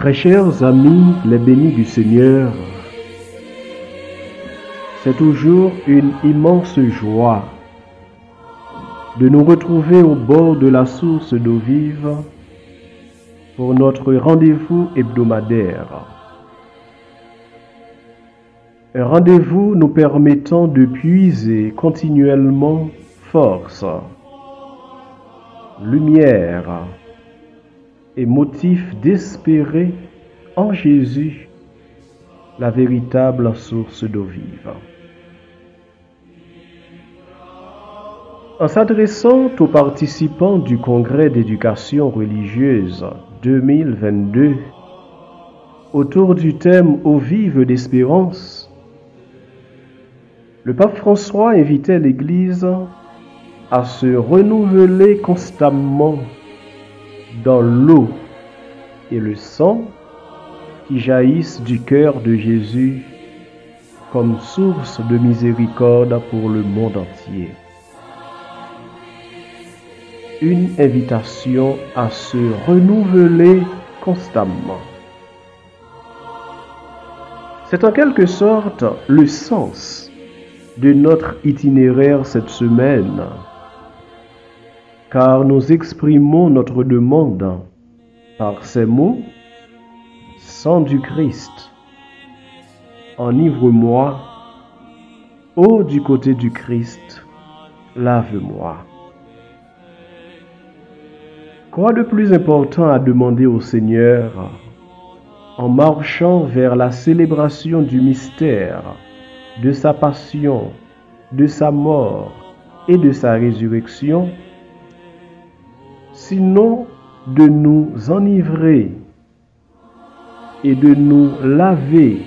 Très chers amis, les bénis du Seigneur, c'est toujours une immense joie de nous retrouver au bord de la source d'eau vive pour notre rendez-vous hebdomadaire. Un rendez-vous nous permettant de puiser continuellement force, lumière et motif d'espérer en Jésus, la véritable source d'eau vive. En s'adressant aux participants du Congrès d'éducation religieuse 2022, autour du thème « Eau vive d'espérance », le pape François invitait l'Église à se renouveler constamment dans l'eau et le sang qui jaillissent du cœur de Jésus comme source de miséricorde pour le monde entier. Une invitation à se renouveler constamment. C'est en quelque sorte le sens de notre itinéraire cette semaine, car nous exprimons notre demande par ces mots: sang du Christ, enivre-moi, eau du côté du Christ, lave-moi. Quoi de plus important à demander au Seigneur en marchant vers la célébration du mystère de sa passion, de sa mort et de sa résurrection, sinon de nous enivrer et de nous laver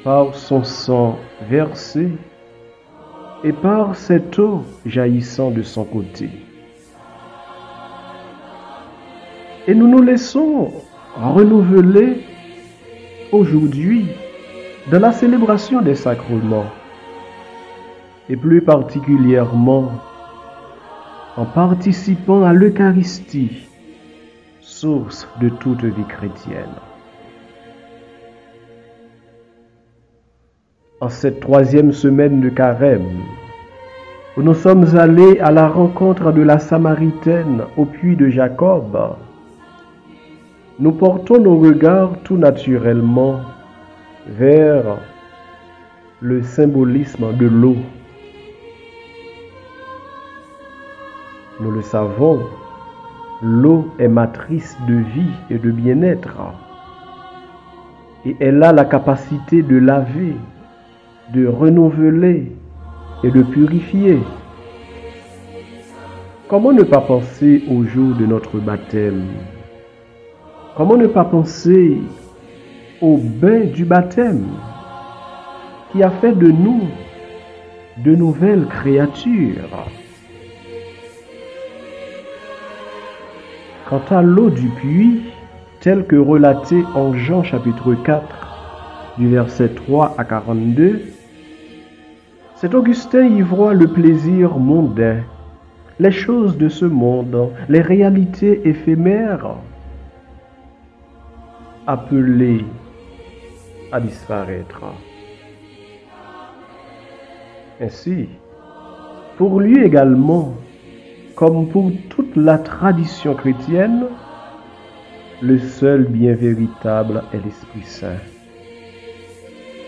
par son sang versé et par cette eau jaillissant de son côté. Et nous nous laissons renouveler aujourd'hui dans la célébration des sacrements, et plus particulièrement en participant à l'Eucharistie, source de toute vie chrétienne. En cette troisième semaine de Carême, où nous sommes allés à la rencontre de la Samaritaine au puits de Jacob, nous portons nos regards tout naturellement vers le symbolisme de l'eau. Nous le savons, l'eau est matrice de vie et de bien-être. Et elle a la capacité de laver, de renouveler et de purifier. Comment ne pas penser au jour de notre baptême? Comment ne pas penser au bain du baptême qui a fait de nous de nouvelles créatures? Quant à l'eau du puits, telle que relatée en Jean chapitre 4, du verset 3 à 42, Saint Augustin y voit le plaisir mondain, les choses de ce monde, les réalités éphémères, appelées à disparaître. Ainsi, pour lui également, comme pour toute la tradition chrétienne, le seul bien véritable est l'Esprit Saint.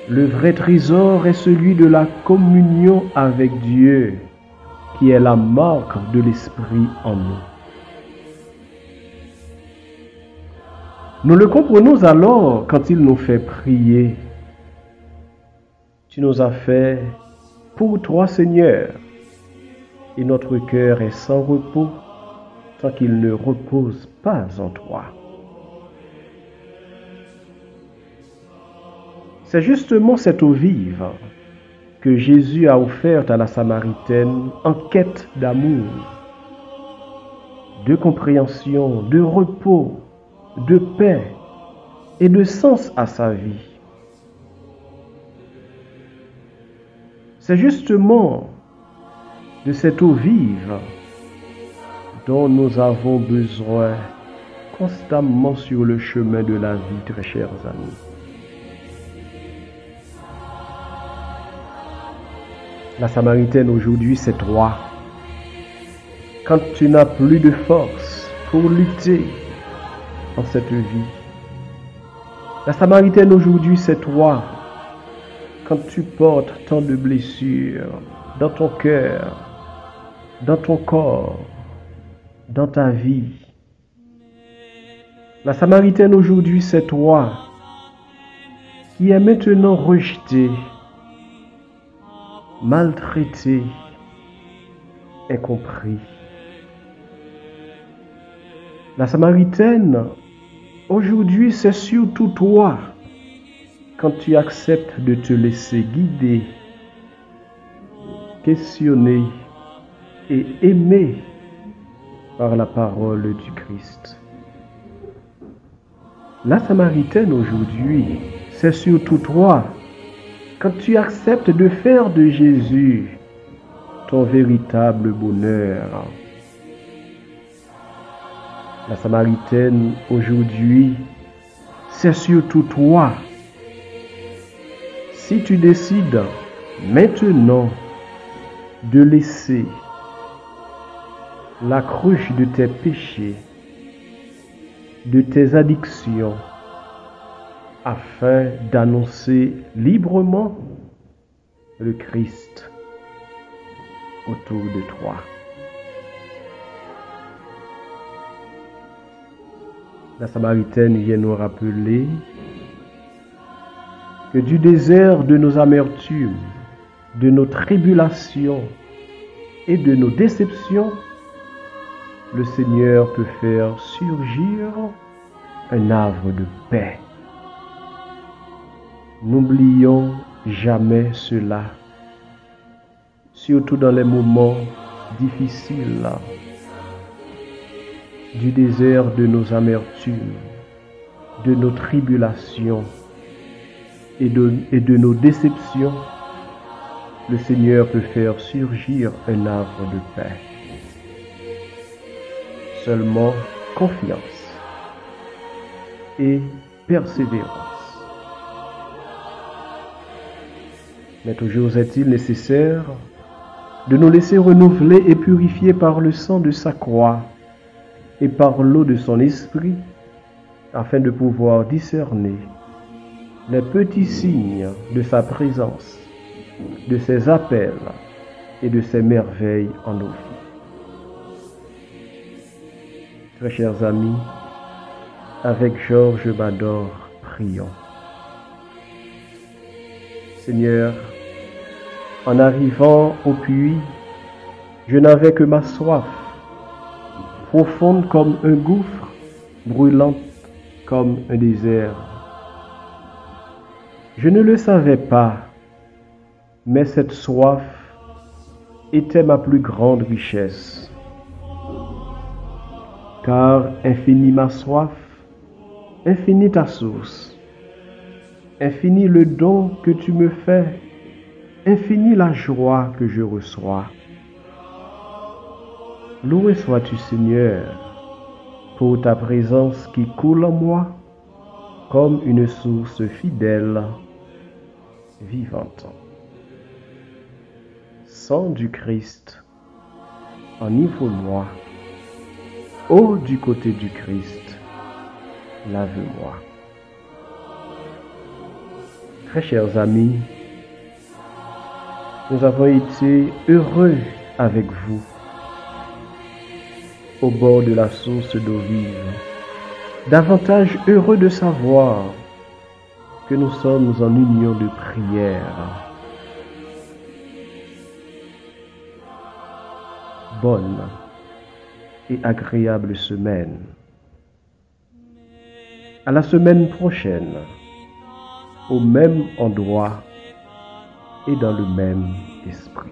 Le vrai trésor est celui de la communion avec Dieu, qui est la marque de l'Esprit en nous. Nous le comprenons alors quand il nous fait prier. Tu nous as fait pour toi, Seigneur, et notre cœur est sans repos tant qu'il ne repose pas en toi. C'est justement cette eau vive que Jésus a offerte à la Samaritaine en quête d'amour, de compréhension, de repos, de paix et de sens à sa vie. C'est justement de cette eau vive dont nous avons besoin constamment sur le chemin de la vie, très chers amis. La Samaritaine aujourd'hui, c'est toi. Quand tu n'as plus de force pour lutter dans cette vie. La Samaritaine aujourd'hui, c'est toi. Quand tu portes tant de blessures dans ton cœur, dans ton corps, dans ta vie. La Samaritaine aujourd'hui, c'est toi qui est maintenant rejeté, maltraité, incompris. La Samaritaine, aujourd'hui, c'est surtout toi quand tu acceptes de te laisser guider, questionner et aimer par la parole du Christ. La Samaritaine aujourd'hui, c'est surtout toi quand tu acceptes de faire de Jésus ton véritable bonheur. La Samaritaine aujourd'hui, c'est surtout toi. Si tu décides maintenant de laisser la cruche de tes péchés, de tes addictions, afin d'annoncer librement le Christ autour de toi. La Samaritaine vient nous rappeler que du désert de nos amertumes, de nos tribulations et de nos déceptions, le Seigneur peut faire surgir un arbre de paix. N'oublions jamais cela, surtout dans les moments difficiles du désert de nos amertumes, de nos tribulations et de nos déceptions. Le Seigneur peut faire surgir un arbre de paix. Seulement confiance et persévérance. Mais toujours est-il nécessaire de nous laisser renouveler et purifier par le sang de sa croix et par l'eau de son esprit, afin de pouvoir discerner les petits signes de sa présence, de ses appels et de ses merveilles en nos vies. Très chers amis, avec Georges Bador, prions. Seigneur, en arrivant au puits, je n'avais que ma soif, profonde comme un gouffre, brûlante comme un désert. Je ne le savais pas, mais cette soif était ma plus grande richesse. Car infinie ma soif, infinie ta source, infini le don que tu me fais, infinie la joie que je reçois. Loué sois-tu, Seigneur, pour ta présence qui coule en moi comme une source fidèle, vivante. Sang du Christ, enivre-moi. Eau du côté du Christ, lave-moi. Très chers amis, nous avons été heureux avec vous au bord de la source d'eau vive, davantage heureux de savoir que nous sommes en union de prière. Bonne et agréable semaine. À la semaine prochaine, au même endroit et dans le même esprit.